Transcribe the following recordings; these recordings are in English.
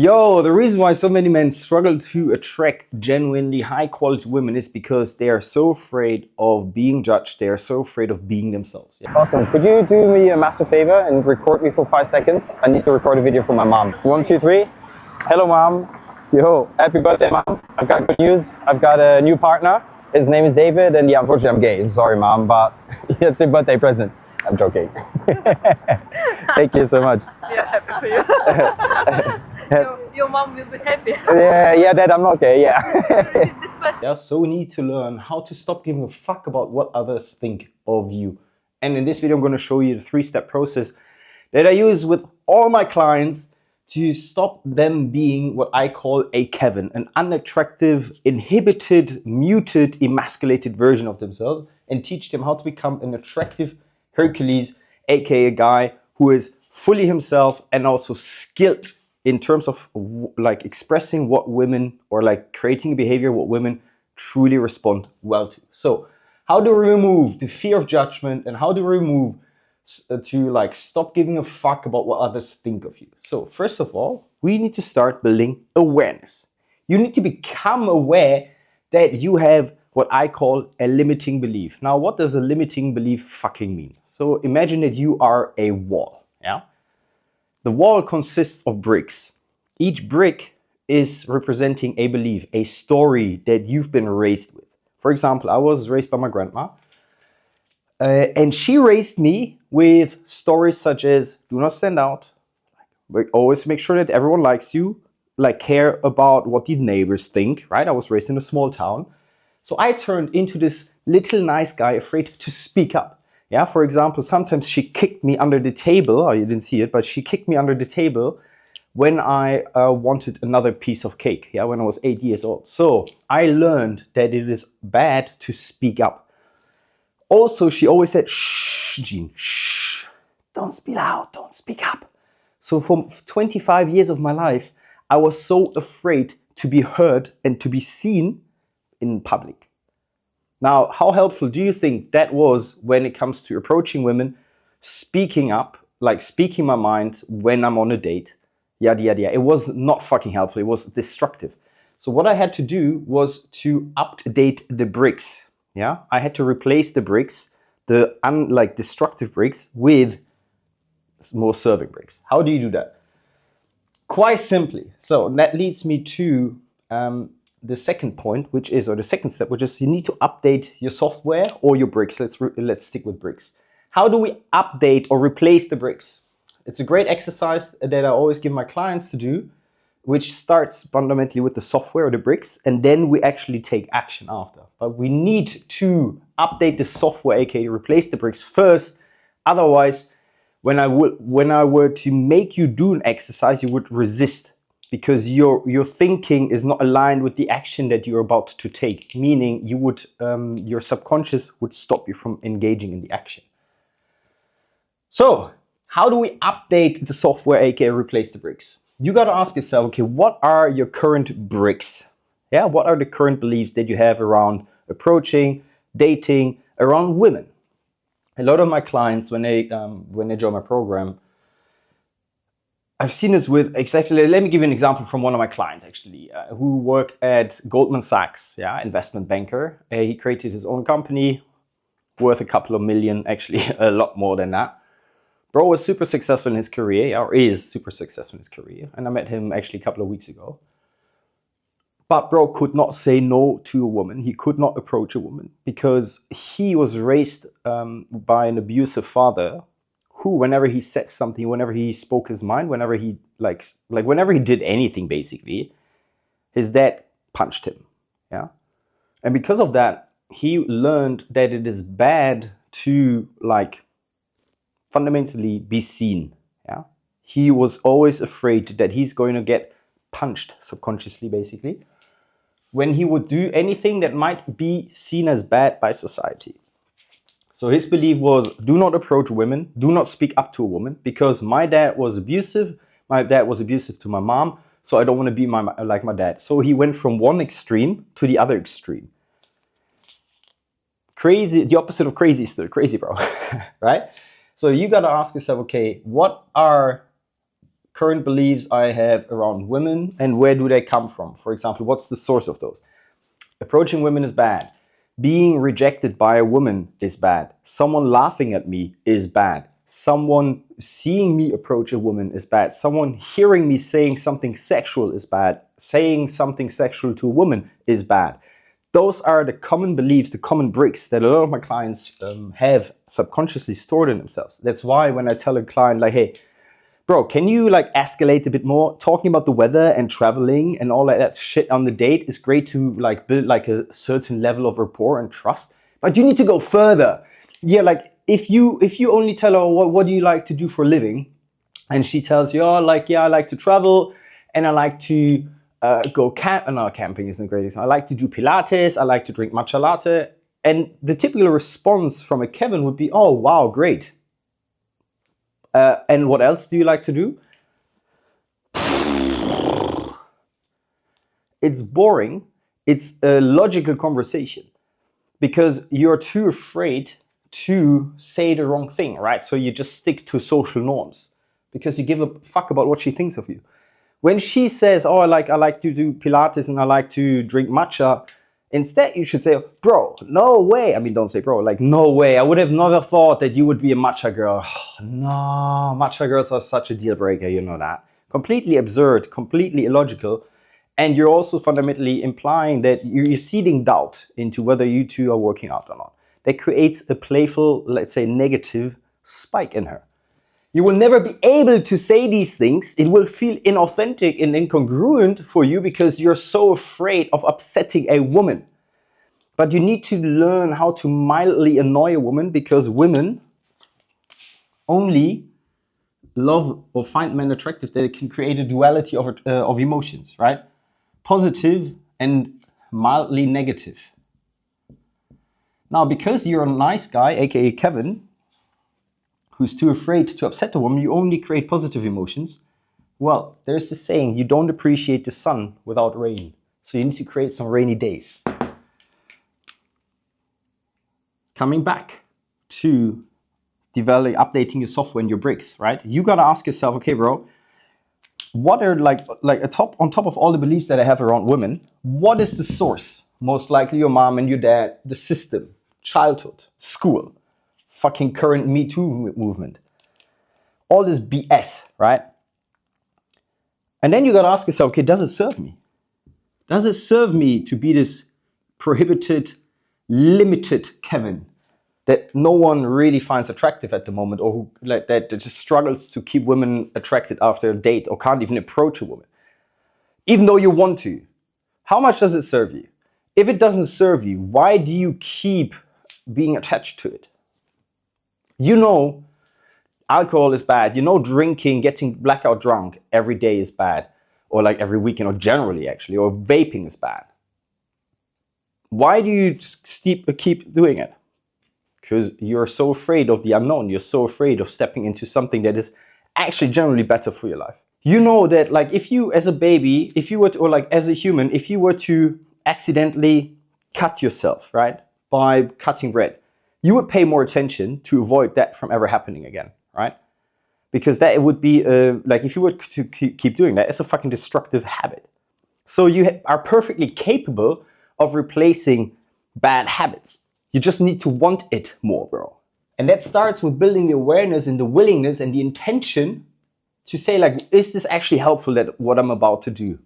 Yo, the reason why so many men struggle to attract genuinely high quality women is because they are so afraid of being judged. They are so afraid of being themselves. Yeah. Awesome. Could you do me a massive favor and record me for 5 seconds? I need to record a video for my mom. 1, 2, 3. Hello, mom. Yo, happy birthday, mom. I've got good news. I've got a new partner. His name is David, and yeah, unfortunately, I'm gay. I'm sorry, mom, but it's a birthday present. I'm joking. Thank you so much. Yeah, happy for you. your mom will be happy. Yeah, Dad, I'm not gay. Yeah. Yeah, so we need to learn how to stop giving a fuck about what others think of you. And in this video, I'm going to show you the 3-step process that I use with all my clients to stop them being what I call a Kevin, an unattractive, inhibited, muted, emasculated version of themselves, and teach them how to become an attractive Hercules, aka a guy who is fully himself and also skilled in terms of like expressing what women, or like creating a behavior what women truly respond well to. So how do we remove the fear of judgment, and how do we remove to like stop giving a fuck about what others think of you? So first of all, we need to start building awareness. You need to become aware that you have what I call a limiting belief. Now, what does a limiting belief fucking mean? So imagine that you are a wall, yeah? The wall consists of bricks. Each brick is representing a belief, a story that you've been raised with. For example, I was raised by my grandma, and she raised me with stories such as do not stand out, always make sure that everyone likes you, like care about what the neighbors think, right? I was raised in a small town. So I turned into this little nice guy afraid to speak up. Yeah, for example, sometimes she kicked me under the table. Oh, you didn't see it, but she kicked me under the table when I wanted another piece of cake. Yeah, when I was 8 years old. So I learned that it is bad to speak up. Also, she always said, shh, Gene, shh, don't speak loud, don't speak up. So for 25 years of my life, I was so afraid to be heard and to be seen in public. Now, how helpful do you think that was when it comes to approaching women, speaking up, like speaking my mind when I'm on a date, yada, yada, yada. It was not fucking helpful. It was destructive. So what I had to do was to update the bricks. Yeah, I had to replace the bricks, the destructive bricks, with more serving bricks. How do you do that? Quite simply. So that leads me to the second point, which is, or the second step, which is you need to update your software or your bricks. Let's stick with bricks. How do we update or replace the bricks? It's a great exercise that I always give my clients to do, which starts fundamentally with the software or the bricks, and then we actually take action after. But we need to update the software, aka replace the bricks first. Otherwise, when I were to make you do an exercise, you would resist, because your thinking is not aligned with the action that you're about to take, meaning you would your subconscious would stop you from engaging in the action. So how do we update the software, aka replace the bricks? You got to ask yourself, okay, what are your current bricks? Yeah, what are the current beliefs that you have around approaching, dating, around women? A lot of my clients, when they join my program, I've seen this with exactly, let me give you an example from one of my clients actually, who worked at Goldman Sachs, yeah, investment banker. He created his own company worth a couple of million, actually a lot more than that. Bro was super successful in his career, or is super successful in his career. And I met him actually a couple of weeks ago. But bro could not say no to a woman. He could not approach a woman because he was raised by an abusive father who, whenever he said something, whenever he spoke his mind, whenever he whenever he did anything, basically, his dad punched him. Yeah. And because of that, he learned that it is bad to fundamentally be seen. Yeah. He was always afraid that he's going to get punched subconsciously, basically, when he would do anything that might be seen as bad by society. So his belief was, do not approach women, do not speak up to a woman, because my dad was abusive. My dad was abusive to my mom, so I don't want to be like my dad. So he went from one extreme to the other extreme. Crazy, the opposite of crazy is still crazy, bro, right? So you got to ask yourself, okay, what are current beliefs I have around women and where do they come from. For example, what's the source of those? Approaching women is bad. Being rejected by a woman is bad. Someone laughing at me is bad. Someone seeing me approach a woman is bad. Someone hearing me saying something sexual is bad. Saying something sexual to a woman is bad. Those are the common beliefs, the common bricks that a lot of my clients have subconsciously stored in themselves. That's why when I tell a client like, hey, bro, can you like escalate a bit more? Talking about the weather and traveling and all that shit on the date is great to like build like a certain level of rapport and trust, but you need to go further. Yeah, like if you only tell her what do you like to do for a living, and she tells you, oh, like yeah, I like to travel and I like to go camping isn't a great example. I like to do Pilates, I like to drink matcha latte, and the typical response from a Kevin would be, oh wow, great. And what else do you like to do? It's boring. It's a logical conversation because you're too afraid to say the wrong thing, right? So you just stick to social norms because you give a fuck about what she thinks of you. When she says, oh, I like to do Pilates and I like to drink matcha, instead you should say, bro, no way. I mean, don't say bro, like no way. I would have never thought that you would be a matcha girl. No, matcha girls are such a deal breaker, you know that. Completely absurd, completely illogical. And you're also fundamentally implying that you're seeding doubt into whether you two are working out or not. That creates a playful, let's say, negative spike in her. You will never be able to say these things. It will feel inauthentic and incongruent for you because you're so afraid of upsetting a woman. But you need to learn how to mildly annoy a woman because women only love or find men attractive that it can create a duality of emotions, right? Positive and mildly negative. Now, because you're a nice guy, aka Kevin, who's too afraid to upset a woman, you only create positive emotions. Well, there's the saying, you don't appreciate the sun without rain. So you need to create some rainy days. Coming back to updating your software and your bricks, right? You gotta ask yourself, okay, bro, what are on top of all the beliefs that I have around women, what is the source? Most likely your mom and your dad, the system, childhood, school, fucking current Me Too movement. All this BS, right? And then you gotta ask yourself, okay, does it serve me? Does it serve me to be this prohibited, limited Kevin that no one really finds attractive at the moment, or who like that just struggles to keep women attracted after a date or can't even approach a woman, even though you want to? How much does it serve you? If it doesn't serve you, why do you keep being attached to it? You know alcohol is bad. You know drinking, getting blackout drunk every day is bad, or like every weekend, or generally actually, or vaping is bad. Why do you just keep doing it? Because you're so afraid of the unknown. You're so afraid of stepping into something that is actually generally better for your life. You know that like if you as a baby, if you were to, or like as a human, if you were to accidentally cut yourself, right, by cutting bread, you would pay more attention to avoid that from ever happening again, right? Because that would be like if you were to keep doing that, it's a fucking destructive habit. So you are perfectly capable of replacing bad habits. You just need to want it more, bro. And that starts with building the awareness and the willingness and the intention to say like, is this actually helpful, that what I'm about to do?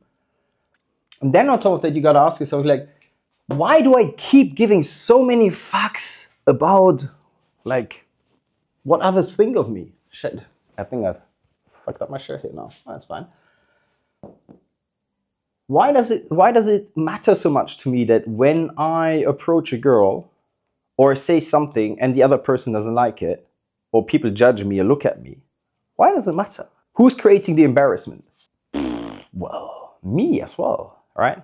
And then on top of that, you gotta ask yourself like, why do I keep giving so many fucks about like what others think of me? Shit, I think I've fucked up my shirt here now. That's fine. Why does it matter so much to me that when I approach a girl or say something and the other person doesn't like it, or people judge me or look at me? Why does it matter? Who's creating the embarrassment? Well, me as well, right?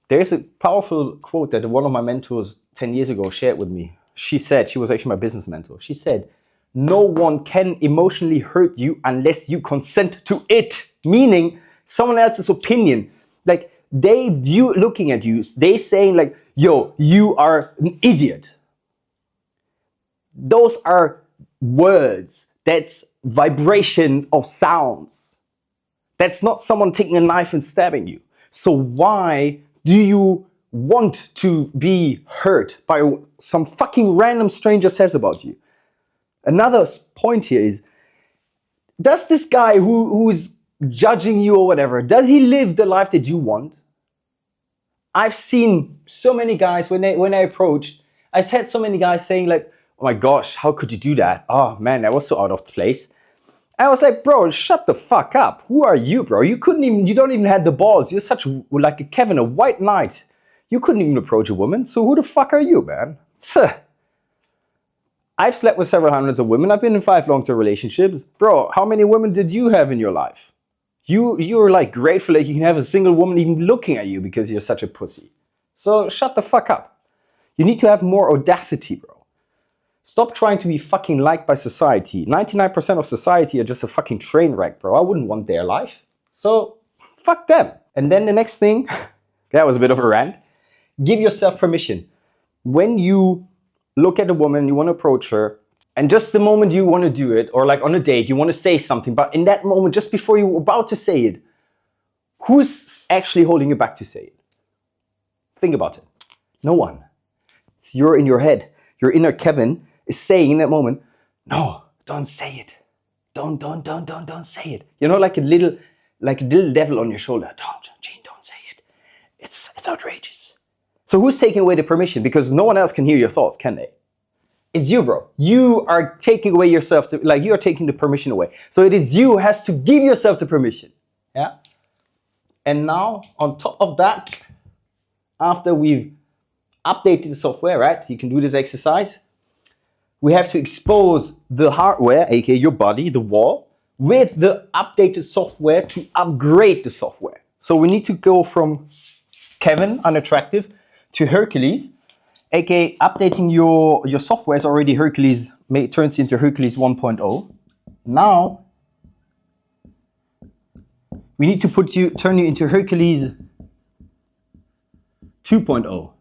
There's a powerful quote that one of my mentors 10 years ago shared with me. She said, she was actually my business mentor. She said, no one can emotionally hurt you unless you consent to it. Meaning someone else's opinion. Like they view looking at you, they saying like, yo, you are an idiot. Those are words. That's vibrations of sounds. That's not someone taking a knife and stabbing you. So why do you want to be hurt by some fucking random stranger says about you? Another point here is, does this guy who's judging you or whatever, does he live the life that you want? I've seen so many guys when I approached, I had so many guys saying like, oh my gosh, how could you do that? Oh man, that was so out of place. I was like, bro, shut the fuck up. Who are you, bro? You don't even have the balls. You're such like a Kevin, a white knight. You couldn't even approach a woman. So who the fuck are you, man? I've slept with several hundreds of women. I've been in 5 long-term relationships. Bro, how many women did you have in your life? You're like grateful that you can have a single woman even looking at you because you're such a pussy. So shut the fuck up. You need to have more audacity, bro. Stop trying to be fucking liked by society. 99% of society are just a fucking train wreck, bro. I wouldn't want their life. So fuck them. And then the next thing, that was a bit of a rant. Give yourself permission. When you look at a woman, you want to approach her, and just the moment you want to do it, or like on a date, you want to say something, but in that moment, just before you're about to say it, who's actually holding you back to say it? Think about it. No one. You're in your head. Your inner Kevin is saying in that moment, no, don't say it. Don't say it. You know, like a little devil on your shoulder. Gene, don't say it. It's outrageous. So who's taking away the permission? Because no one else can hear your thoughts, can they? It's you, bro. You are taking away yourself, you are taking the permission away. So it is you who has to give yourself the permission. Yeah? And now, on top of that, after we've updated the software, right? You can do this exercise. We have to expose the hardware, aka your body, the wall, with the updated software to upgrade the software. So we need to go from Kevin, unattractive, to Hercules, aka updating your software is already Hercules, turns into Hercules 1.0. Now we need to turn you into Hercules 2.0,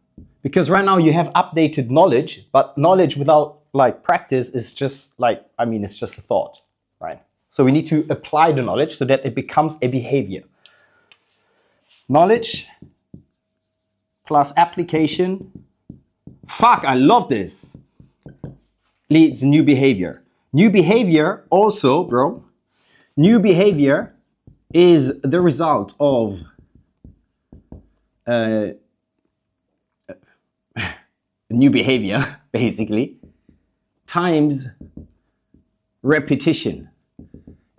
because right now you have updated knowledge, but knowledge without like practice is just like, it's just a thought, right? So we need to apply the knowledge so that it becomes a behavior. Knowledge plus application. Fuck, I love this. Leads new behavior. New behavior also, bro. New behavior is the result of new behavior, basically, times repetition.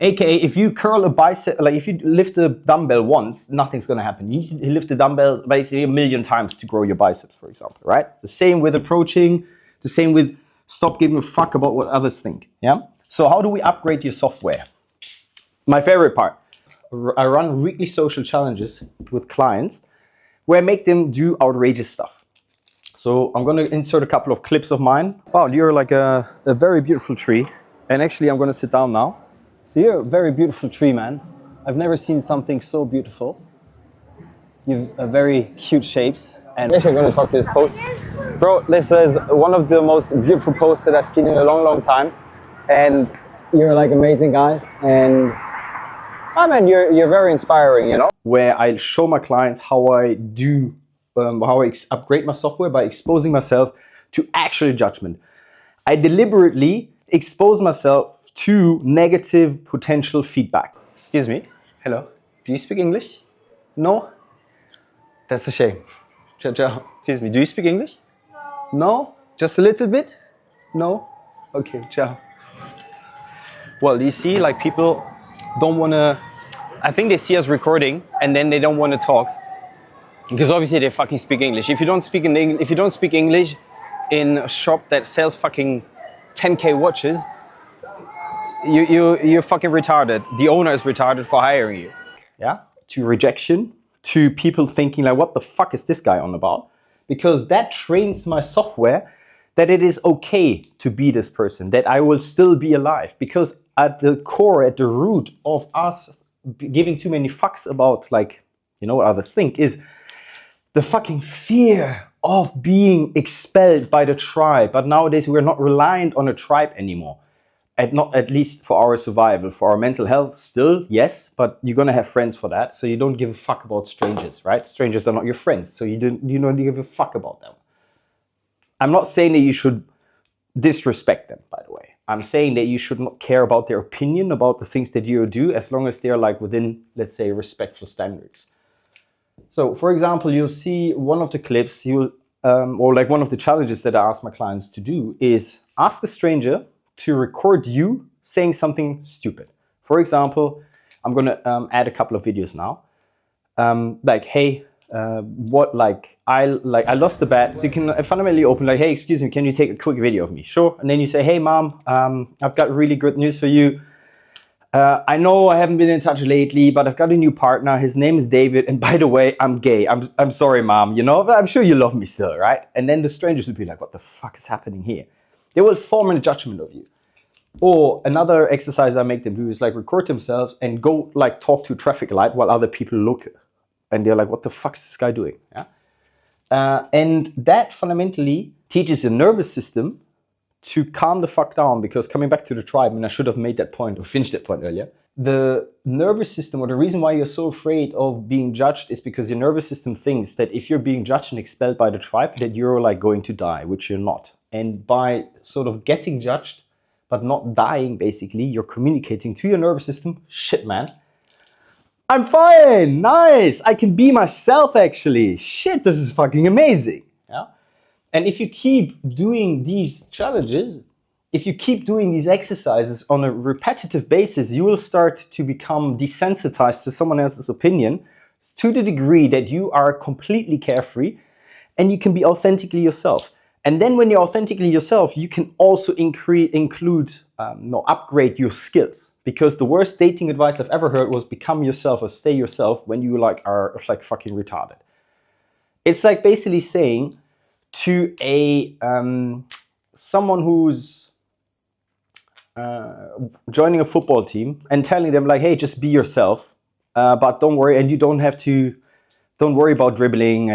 AKA, if you curl a bicep, like if you lift a dumbbell once, nothing's gonna happen. You need to lift the dumbbell basically 1,000,000 times to grow your biceps, for example, right? The same with approaching, the same with stop giving a fuck about what others think, yeah? So how do we upgrade your software? My favorite part, I run weekly social challenges with clients where I make them do outrageous stuff. So I'm gonna insert a couple of clips of mine. Wow, you're like a very beautiful tree. And actually I'm gonna sit down now. So you're a very beautiful tree, man. I've never seen something so beautiful. You've very cute shapes. And actually I'm gonna talk to this post. Bro, this is one of the most beautiful posts that I've seen in a long, long time. And you're like amazing guy. And you're very inspiring, you know? Where I show my clients how I do, how I upgrade my software by exposing myself to actual judgment. I deliberately expose myself to negative potential feedback. Excuse me. Hello. Do you speak English? No? That's a shame. Ciao. Excuse me. Do you speak English? No. No? Just a little bit? No? Okay. Ciao. Well, you see, like people don't want to. I think they see us recording and then they don't want to talk because obviously they fucking speak English. If you don't speak English in a shop that sells fucking 10K watches, you're fucking retarded. The owner is retarded for hiring you. Yeah? To rejection, to people thinking like, what the fuck is this guy on about? Because that trains my software that it is okay to be this person, that I will still be alive. Because at the core, at the root of us giving too many fucks about like, what others think is the fucking fear of being expelled by the tribe. But nowadays we're not reliant on a tribe anymore. not at least for our survival, for our mental health still, yes, but you're gonna have friends for that, so you don't give a fuck about strangers, right? Strangers are not your friends, so you don't give a fuck about them. I'm not saying that you should disrespect them, by the way. I'm saying that you should not care about their opinion about the things that you do, as long as they're like within, let's say, respectful standards. So, for example, you'll see one of the clips, or like one of the challenges that I ask my clients to do is ask a stranger to record you saying something stupid. For example, I'm gonna add a couple of videos now. Like, hey, I lost the bet. So you can fundamentally open like, hey, excuse me, can you take a quick video of me? Sure. And then you say, hey, mom, I've got really good news for you. I know I haven't been in touch lately, but I've got a new partner. His name is David. And by the way, I'm gay. I'm sorry, mom, you know, but I'm sure you love me still, right? And then the strangers would be like, what the fuck is happening here? They will form a judgment of you. Or another exercise I make them do is like record themselves and go like talk to a traffic light while other people look. And they're like, what the fuck is this guy doing? Yeah. And that fundamentally teaches the nervous system to calm the fuck down, because coming back to the tribe, and I should have made that point or finished that point earlier, the nervous system, or the reason why you're so afraid of being judged, is because your nervous system thinks that if you're being judged and expelled by the tribe, that you're like going to die, which you're not. And by sort of getting judged but not dying, basically, you're communicating to your nervous system, shit, man, I'm fine, nice, I can be myself actually. Shit, this is fucking amazing. Yeah? And if you keep doing these challenges, if you keep doing these exercises on a repetitive basis, you will start to become desensitized to someone else's opinion to the degree that you are completely carefree and you can be authentically yourself. And then when you're authentically yourself, you can also upgrade your skills. Because the worst dating advice I've ever heard was become yourself or stay yourself when you are fucking retarded. It's like basically saying to someone who's joining a football team and telling them like, hey, just be yourself, but don't worry, and you don't worry about dribbling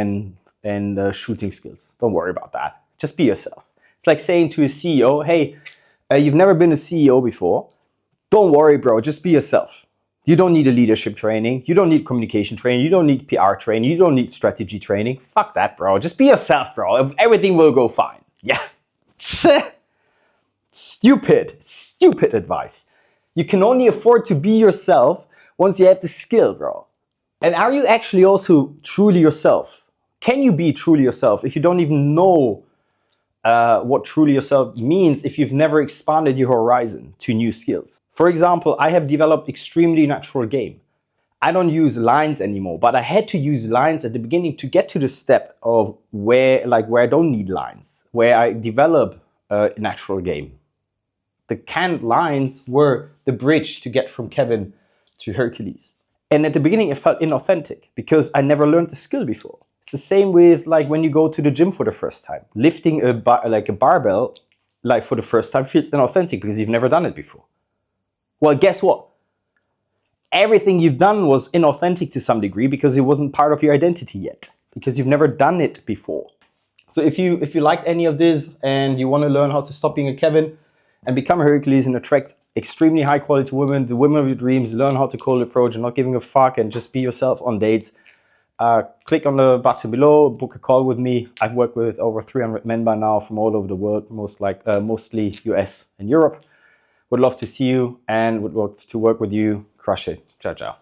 and shooting skills. Don't worry about that. Just be yourself. It's like saying to a CEO, hey, you've never been a CEO before. Don't worry, bro, just be yourself. You don't need a leadership training. You don't need communication training. You don't need PR training. You don't need strategy training. Fuck that, bro. Just be yourself, bro. Everything will go fine. Yeah. Stupid advice. You can only afford to be yourself once you have the skill, bro. And are you actually also truly yourself? Can you be truly yourself if you don't even know what truly yourself means, if you've never expanded your horizon to new skills? For example, I have developed extremely natural game. I don't use lines anymore, but I had to use lines at the beginning to get to the step of where I don't need lines, where I develop a natural game. The canned lines were the bridge to get from Kevin to Hercules. And at the beginning, it felt inauthentic because I never learned the skill before. It's the same with like when you go to the gym for the first time. Lifting a barbell like for the first time feels inauthentic because you've never done it before. Well, guess what? Everything you've done was inauthentic to some degree because it wasn't part of your identity yet, because you've never done it before. So if you liked any of this and you want to learn how to stop being a Kevin and become a Hercules and attract extremely high quality women, the women of your dreams, learn how to cold approach and not giving a fuck and just be yourself on dates, click on the button below, book a call with me. I've worked with over 300 men by now from all over the world, mostly US and Europe. Would love to see you and would love to work with you. Crush it. Ciao, ciao.